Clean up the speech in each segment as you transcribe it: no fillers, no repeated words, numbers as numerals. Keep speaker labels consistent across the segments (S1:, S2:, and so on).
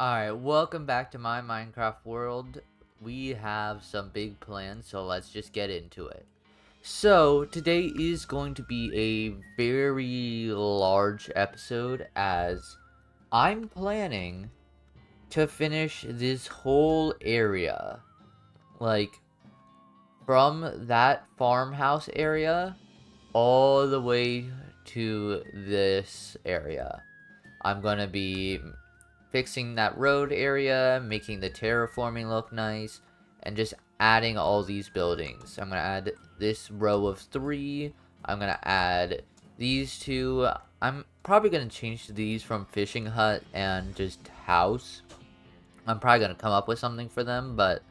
S1: Alright, welcome back to my Minecraft world. We have some big plans, so let's just get into it. So, today is going to be a very large episode as I'm planning to finish this whole area. Like, from that farmhouse area all the way to this area. I'm gonna be fixing that road area, making the terraforming look nice, and just adding all these buildings. I'm gonna add this row of 3. I'm gonna add these 2. I'm probably gonna change these from fishing hut and just house. I'm probably gonna come up with something for them, but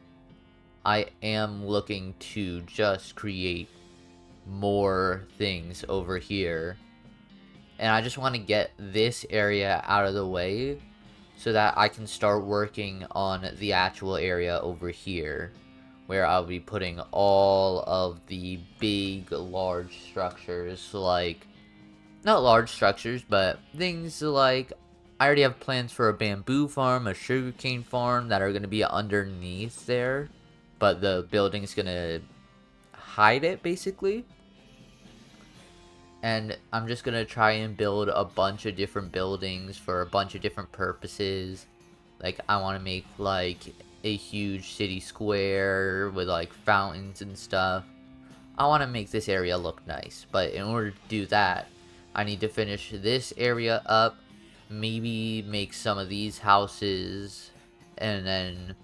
S1: I am looking to just create more things over here. And I just want to get this area out of the way so that I can start working on the actual area over here, where I'll be putting all of the big, large structures, like, not large structures, but things like, I already have plans for a bamboo farm, a sugarcane farm that are going to be underneath there, but the building's going to hide it, basically. And I'm just gonna try and build a bunch of different buildings for a bunch of different purposes. Like, I want to make like a huge city square with like fountains and stuff. I want to make this area look nice, but in order to do that, I need to finish this area up, maybe make some of these houses, and then,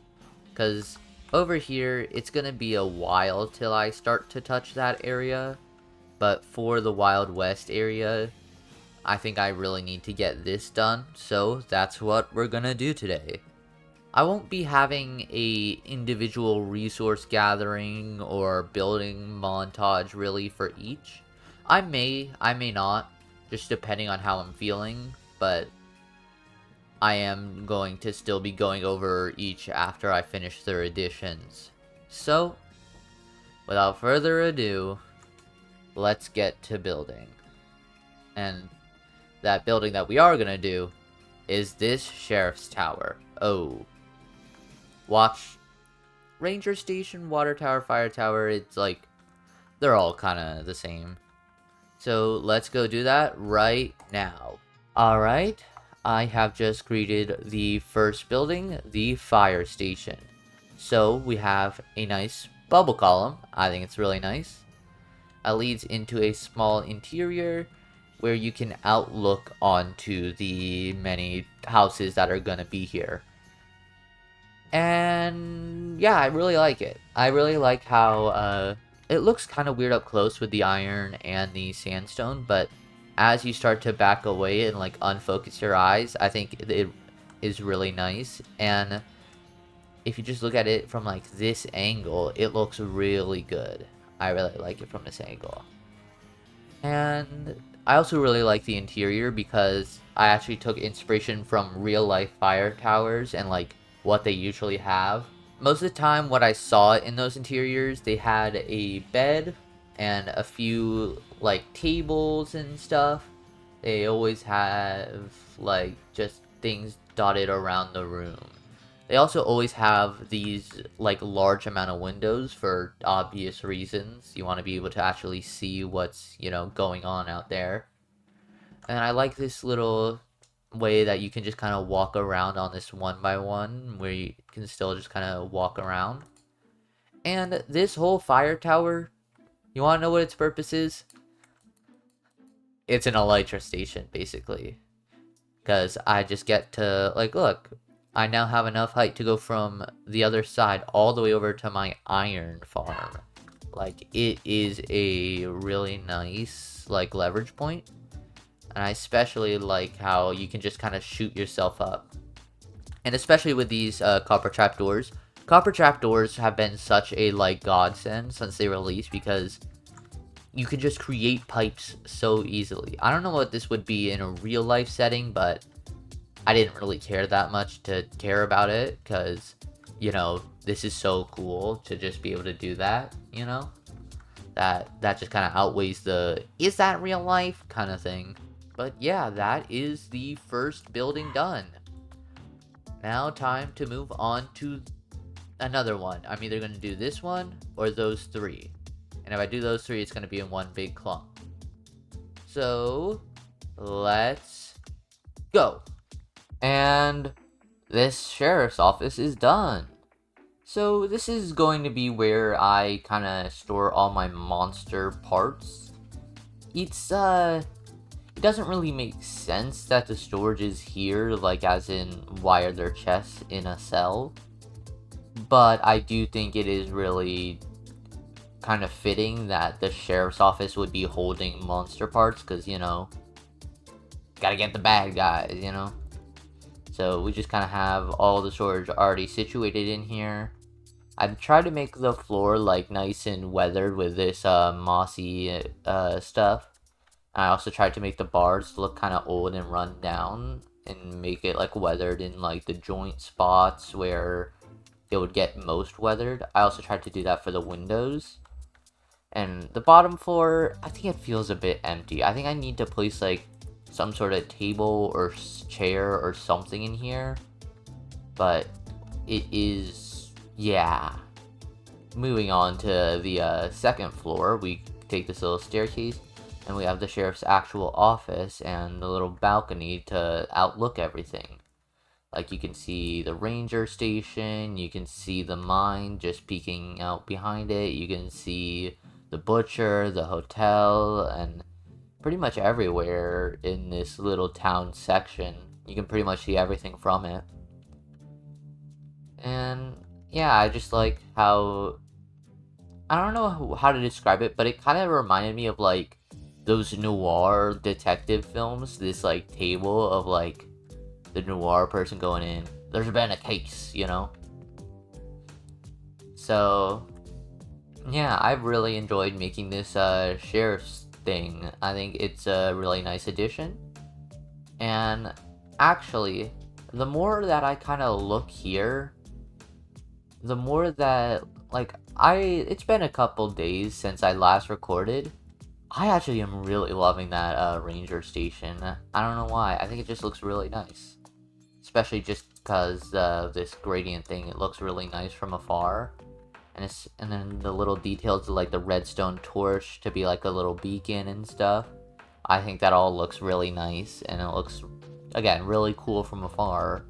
S1: because over here, it's gonna be a while till I start to touch that area. But for the Wild West area, I think I really need to get this done, so that's what we're gonna do today. I won't be having a individual resource gathering or building montage really for each. I may not, just depending on how I'm feeling, but I am going to still be going over each after I finish their additions. So, without further ado, let's get to building. And that building that we are gonna do is this sheriff's tower. Oh. Watch. Ranger station, water tower, fire tower, it's like, they're all kind of the same. So let's go do that right now. Alright, I have just created the first building, the fire station. So we have a nice bubble column. I think it's really nice. Leads into a small interior where you can outlook onto the many houses that are gonna be here. And yeah, I really like it. I really like how it looks kind of weird up close with the iron and the sandstone, but as you start to back away and like unfocus your eyes, I think it is really nice. And if you just look at it from like this angle, it looks really good. I really like it from this angle. And I also really like the interior because I actually took inspiration from real life fire towers and like what they usually have. Most of the time what I saw in those interiors, they had a bed and a few like tables and stuff. They always have like just things dotted around the room. They also always have these like large amount of windows for obvious reasons. You want to be able to actually see what's, going on out there. And I like this little way that you can just kind of walk around on this one by one, where you can still just kind of walk around. And this whole fire tower, you want to know what its purpose is? It's an elytra station, basically. Because I just get to, like, look, I now have enough height to go from the other side all the way over to my iron farm. Like, it is a really nice, like, leverage point. And I especially like how you can just kind of shoot yourself up. And especially with these copper trapdoors. Copper trapdoors have been such a, like, godsend since they released because you can just create pipes so easily. I don't know what this would be in a real life setting, but I didn't really care that much to care about it, because, this is so cool to just be able to do that, That just kind of outweighs the, is that real life kind of thing. But yeah, that is the first building done. Now time to move on to another one. I'm either going to do this one or those three. And if I do those three, it's going to be in one big clump. So, let's go. And this sheriff's office is done. So this is going to be where I kind of store all my monster parts. It doesn't really make sense that the storage is here, like as in why are their chests in a cell? But I do think it is really kind of fitting that the sheriff's office would be holding monster parts, because, you know, gotta get the bad guys, you know? So we just kind of have all the storage already situated in here. I've tried to make the floor like nice and weathered with this mossy stuff. I also tried to make the bars look kind of old and run down and make it like weathered in like the joint spots where it would get most weathered. I also tried to do that for the windows. And the bottom floor, I think it feels a bit empty. I think I need to place like some sort of table or chair or something in here. But it is, yeah. Moving on to the second floor, we take this little staircase and we have the sheriff's actual office and the little balcony to outlook everything. Like, you can see the ranger station, you can see the mine just peeking out behind it, you can see the butcher, the hotel, and pretty much everywhere in this little town section. You can pretty much see everything from it. And yeah, I just like how, I don't know how to describe it, but it kind of reminded me of like those noir detective films. This like table of like the noir person going in, there's been a case, you know? So yeah, I've really enjoyed making this sheriff's thing. I think it's a really nice addition. And actually, the more that I kind of look here, the more that, like, it's been a couple days since I last recorded. I actually am really loving that ranger station. I don't know why. I think it just looks really nice. Especially just because this gradient thing, it looks really nice from afar. And then the little details of like the redstone torch to be like a little beacon and stuff. I think that all looks really nice, and it looks, again, really cool from afar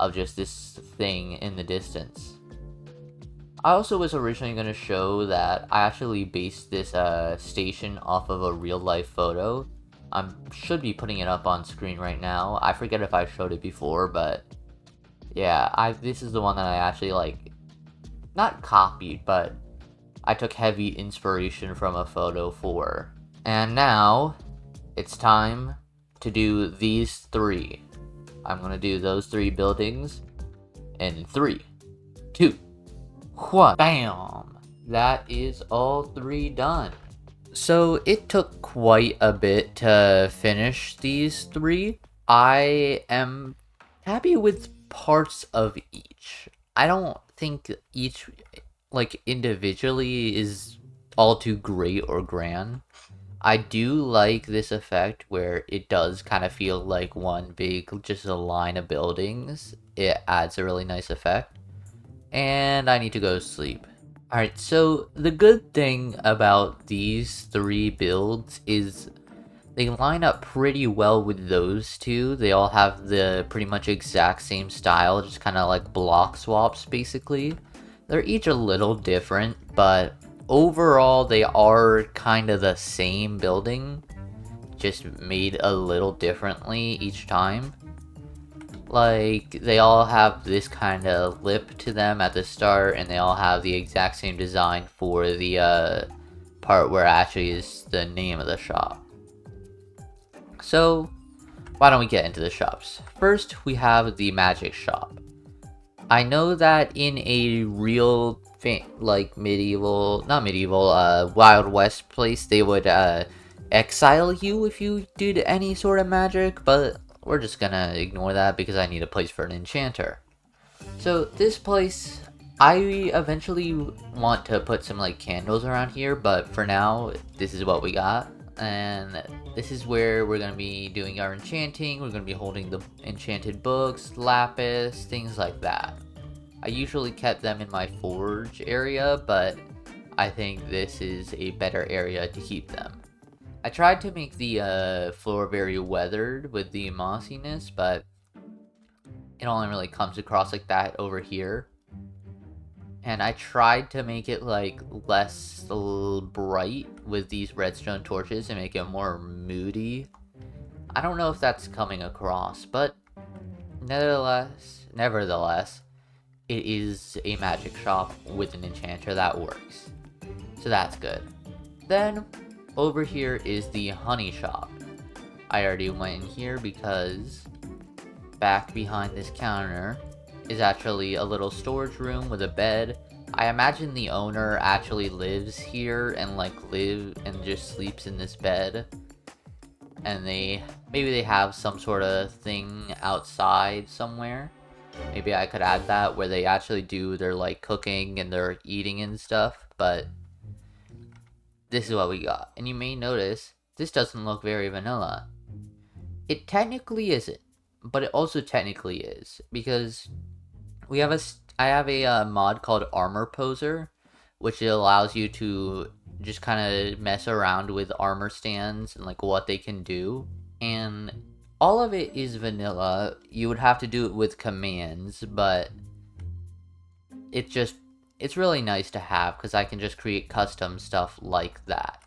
S1: of just this thing in the distance. I also was originally going to show that I actually based this station off of a real life photo. I should be putting it up on screen right now. I forget if I showed it before, but yeah, this is the one that I actually like, not copied, but I took heavy inspiration from a photo for. And now it's time to do these three. I'm gonna do those three buildings in 3, 2, 1. Bam! That is all three done. So it took quite a bit to finish these three. I am happy with parts of each. I don't think each, like, individually is all too great or grand. I do like this effect where it does kind of feel like one big, just a line of buildings. It adds a really nice effect. And I need to go sleep. Alright, so the good thing about these three builds is they line up pretty well with those two. They all have the pretty much exact same style, just kind of like block swaps basically. They're each a little different, but overall they are kind of the same building, just made a little differently each time. Like, they all have this kind of lip to them at the start, and they all have the exact same design for the part where actually is the name of the shop. So, why don't we get into the shops? First, we have the magic shop. I know that in a real, like, Wild West place, they would exile you if you did any sort of magic, but we're just gonna ignore that because I need a place for an enchanter. So this place, I eventually want to put some like candles around here, but for now, this is what we got. And this is where we're going to be doing our enchanting. We're going to be holding the enchanted books, lapis, things like that. I usually kept them in my forge area, but I think this is a better area to keep them. I tried to make the floor very weathered with the mossiness, but it only really comes across like that over here. And I tried to make it like less bright with these redstone torches and make it more moody. I don't know if that's coming across, but nevertheless, it is a magic shop with an enchanter that works. So that's good. Then, over here is the honey shop. I already went in here because back behind this counter is actually a little storage room with a bed. I imagine the owner actually lives here and just sleeps in this bed. And maybe they have some sort of thing outside somewhere. Maybe I could add that where they actually do their like cooking and their eating and stuff, but this is what we got. And you may notice this doesn't look very vanilla. It technically isn't, but it also technically is, because I have a mod called Armor Poser, which allows you to just kind of mess around with armor stands and like what they can do. And all of it is vanilla. You would have to do it with commands, but it's really nice to have because I can just create custom stuff like that.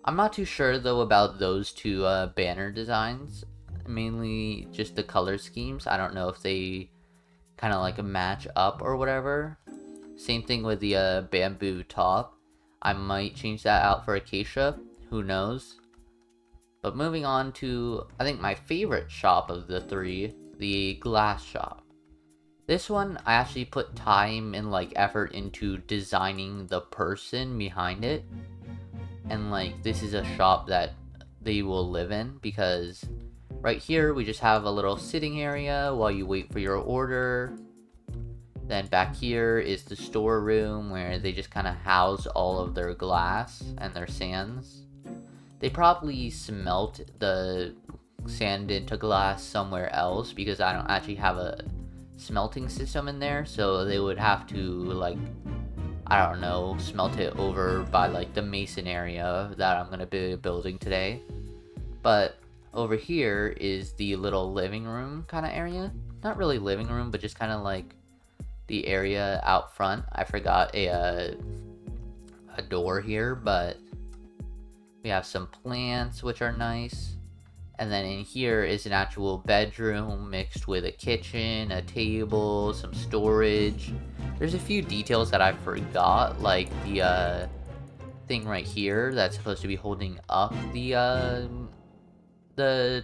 S1: I'm not too sure though about those two banner designs, mainly just the color schemes. I don't know if they kind of like match up or whatever. Same thing with the bamboo top. I might change that out for acacia, who knows. But moving on to, I think my favorite shop of the three, the glass shop. This one, I actually put time and like effort into designing the person behind it. And like, this is a shop that they will live in, because right here, we just have a little sitting area while you wait for your order. Then back here is the storeroom where they just kind of house all of their glass and their sands. They probably smelt the sand into glass somewhere else because I don't actually have a smelting system in there, so they would have to like, I don't know, smelt it over by like the mason area that I'm gonna be building today. But over here is the little living room kind of area. Not really living room, but just kind of like the area out front. I forgot a door here, but we have some plants which are nice. And then in here is an actual bedroom mixed with a kitchen, a table, some storage. There's a few details that I forgot, like the thing right here that's supposed to be holding up the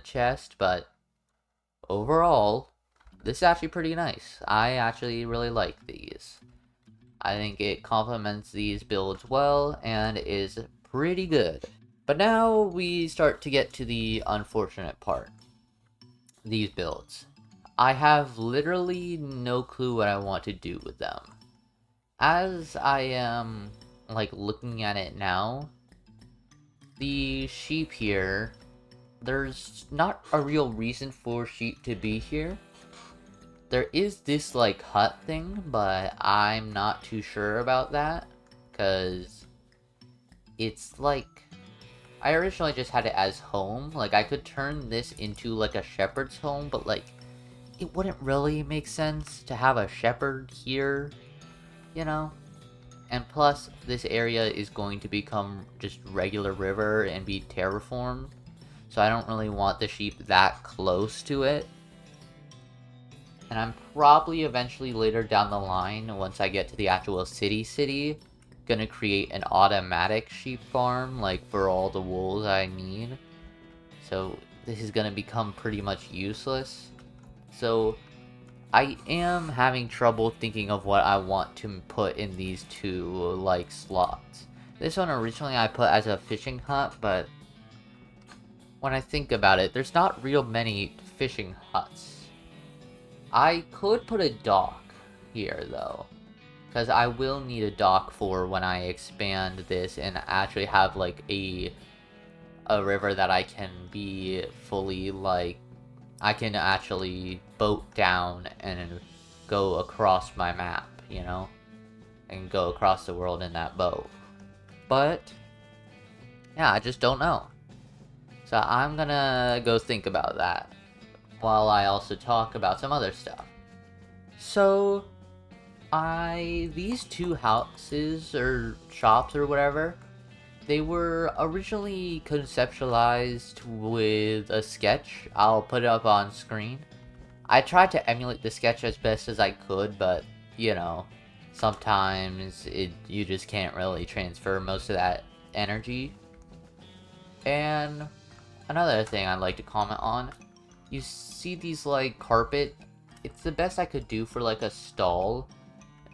S1: chest, but overall, this is actually pretty nice. I actually really like these. I think it complements these builds well and is pretty good. But now we start to get to the unfortunate part. These builds. I have literally no clue what I want to do with them. As I am like looking at it now, the sheep here, there's not a real reason for sheep to be here. There is this like hut thing, but I'm not too sure about that, because it's like, I originally just had it as home. Like, I could turn this into like a shepherd's home, but like, it wouldn't really make sense to have a shepherd here, you know? And plus, this area is going to become just regular river and be terraformed, so I don't really want the sheep that close to it. And I'm probably eventually later down the line, once I get to the actual city, gonna create an automatic sheep farm, like for all the wool I need. So this is gonna become pretty much useless. So I am having trouble thinking of what I want to put in these two like slots. This one originally I put as a fishing hut, but when I think about it, there's not real many fishing huts. I could put a dock here though, because I will need a dock for when I expand this and actually have like a a river that I can be fully, like, I can actually boat down and go across my map, you know? And go across the world in that boat. But, yeah, I just don't know. So I'm gonna go think about that, while I also talk about some other stuff. So, these two houses, or shops, or whatever, they were originally conceptualized with a sketch. I'll put it up on screen. I tried to emulate the sketch as best as I could, but, you know, sometimes you just can't really transfer most of that energy. And another thing I'd like to comment on, you see these, like, carpet, it's the best I could do for, like, a stall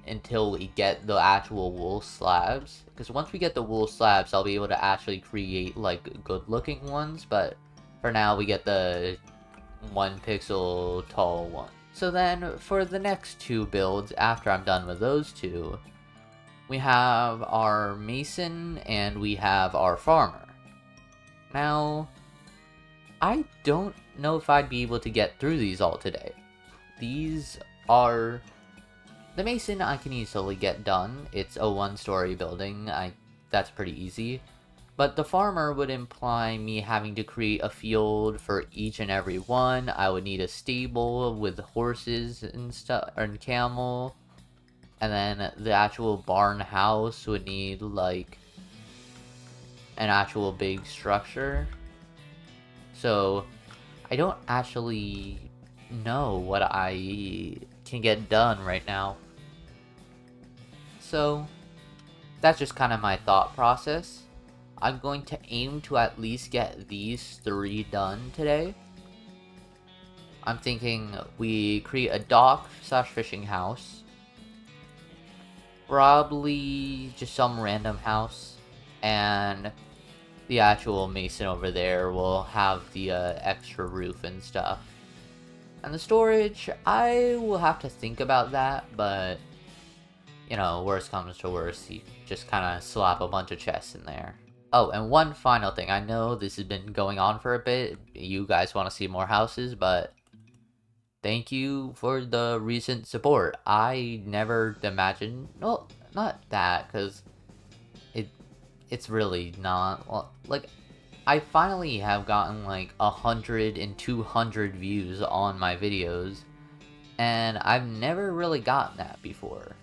S1: until we get the actual wool slabs, because once we get the wool slabs, I'll be able to actually create, like, good looking ones, but for now we get the 1 pixel tall one. So then, for the next two builds, after I'm done with those two, we have our mason and we have our farmer. Now, I don't know if I'd be able to get through these all today. These are... The mason I can easily get done. It's a 1-story building. That's pretty easy. But the farmer would imply me having to create a field for each and every one. I would need a stable with horses and stuff, and camel. And then the actual barn house would need, like, an actual big structure. So, I don't actually know what I can get done right now. So, that's just kind of my thought process. I'm going to aim to at least get these 3 done today. I'm thinking we create a dock/fishing house. Probably just some random house. And the actual mason over there will have the extra roof and stuff. And the storage, I will have to think about that, but, you know, worst comes to worst, you just kind of slap a bunch of chests in there. Oh, and one final thing. I know this has been going on for a bit. You guys want to see more houses, but thank you for the recent support. I never imagined... Well, not that, because it's really not... Well, like, I finally have gotten, like, 100 and 200 views on my videos, and I've never really gotten that before.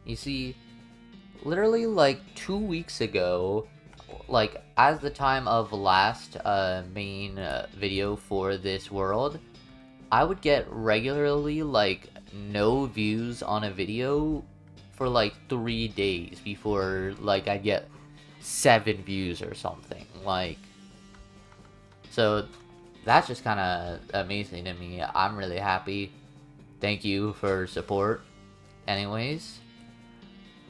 S1: You see, literally, like, 2 weeks ago... Like, as the time of last main video for this world, I would get regularly, like, no views on a video for, like, 3 days before, like, I'd get 7 views or something. Like, so that's just kind of amazing to me. I'm really happy. Thank you for support. Anyways,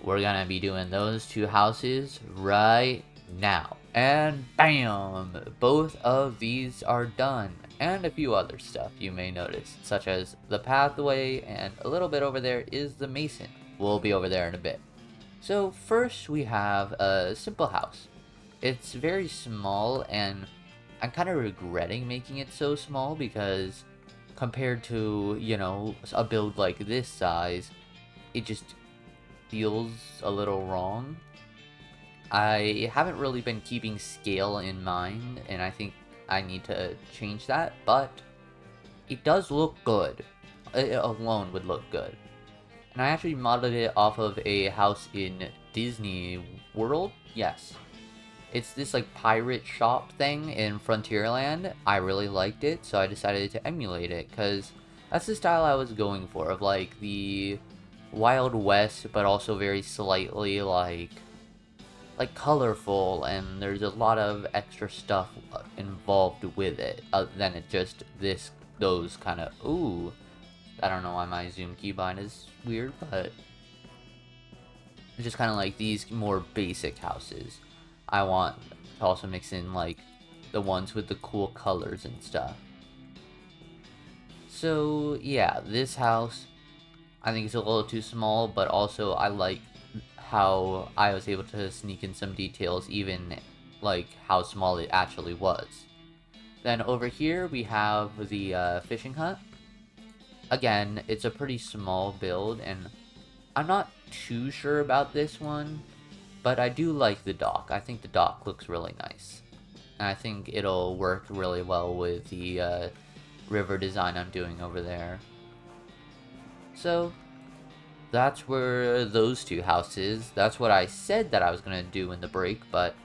S1: we're gonna be doing those 2 houses right now. And bam! Both of these are done. And a few other stuff you may notice, such as the pathway, and a little bit over there is the mason. We'll be over there in a bit. So first we have a simple house. It's very small, and I'm kind of regretting making it so small because compared to, you know, a build like this size, it just feels a little wrong. I haven't really been keeping scale in mind, and I think I need to change that, but it does look good. It alone would look good. And I actually modeled it off of a house in Disney World. Yes. It's this, like, pirate shop thing in Frontierland. I really liked it, so I decided to emulate it, because that's the style I was going for, of, like, the Wild West, but also very slightly, like colorful, and there's a lot of extra stuff involved with it, other than it just those kind of... Ooh, I don't know why my zoom keybind is weird, but it's just kind of like these more basic houses. I want to also mix in, like, the ones with the cool colors and stuff. So yeah, this house, I think it's a little too small, but also I like how I was able to sneak in some details even, like how small it actually was. Then over here we have the fishing hut. Again, it's a pretty small build, and I'm not too sure about this one, but I do like the dock. I think the dock looks really nice. And I think it'll work really well with the river design I'm doing over there. So, that's where those two houses, that's what I said that I was going to do in the break, but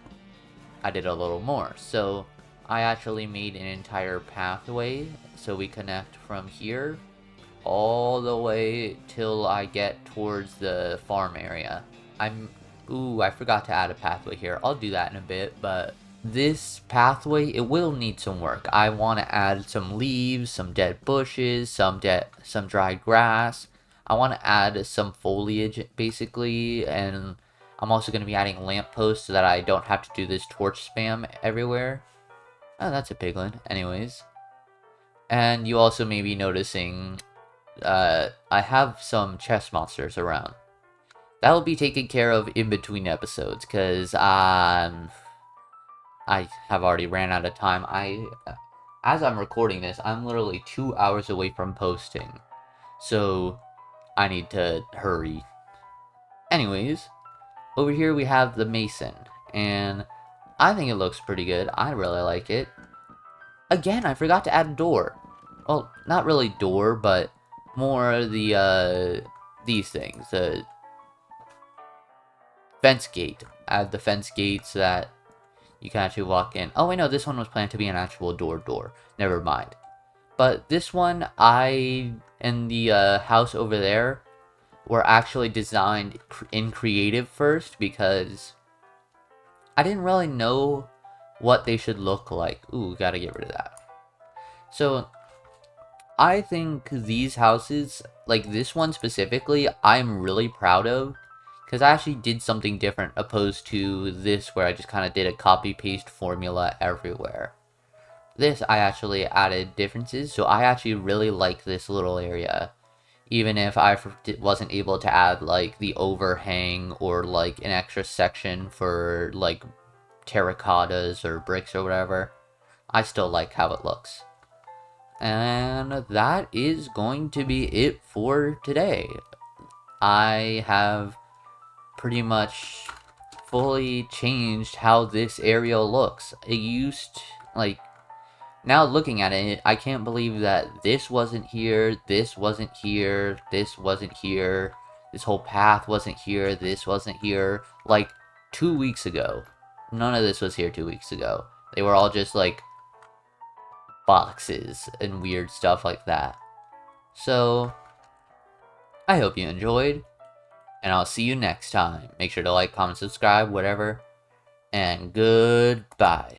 S1: I did a little more. So, I actually made an entire pathway so we connect from here all the way till I get towards the farm area. Ooh, I forgot to add a pathway here. I'll do that in a bit, but this pathway, it will need some work. I want to add some leaves, some dead bushes, some dried grass. I want to add some foliage, basically, and I'm also going to be adding lampposts so that I don't have to do this torch spam everywhere. Oh, that's a piglin. Anyways. And you also may be noticing I have some chest monsters around. That'll be taken care of in between episodes, because I have already ran out of time. As I'm recording this, I'm literally 2 hours away from posting. So, I need to hurry. Anyways, over here we have the mason, and I think it looks pretty good. I really like it. Again, I forgot to add a door. Well, not really door, but more these things. The fence gate. Add the fence gate so that you can actually walk in. Oh, wait, no, this one was planned to be an actual door. Never mind. But this one, and the house over there were actually designed in creative first, because I didn't really know what they should look like. Ooh, gotta get rid of that. So, I think these houses, like this one specifically, I'm really proud of, because I actually did something different opposed to this where I just kind of did a copy-paste formula everywhere. This, I actually added differences, so I actually really like this little area. Even if I wasn't able to add, like, the overhang or, like, an extra section for, like, terracottas or bricks or whatever, I still like how it looks. And that is going to be it for today. I have pretty much fully changed how this area looks. It used, like, now looking at it, I can't believe that this wasn't here, this wasn't here, this wasn't here, this whole path wasn't here, this wasn't here, like, 2 weeks ago. None of this was here 2 weeks ago. They were all just, like, boxes and weird stuff like that. So, I hope you enjoyed, and I'll see you next time. Make sure to like, comment, subscribe, whatever, and goodbye.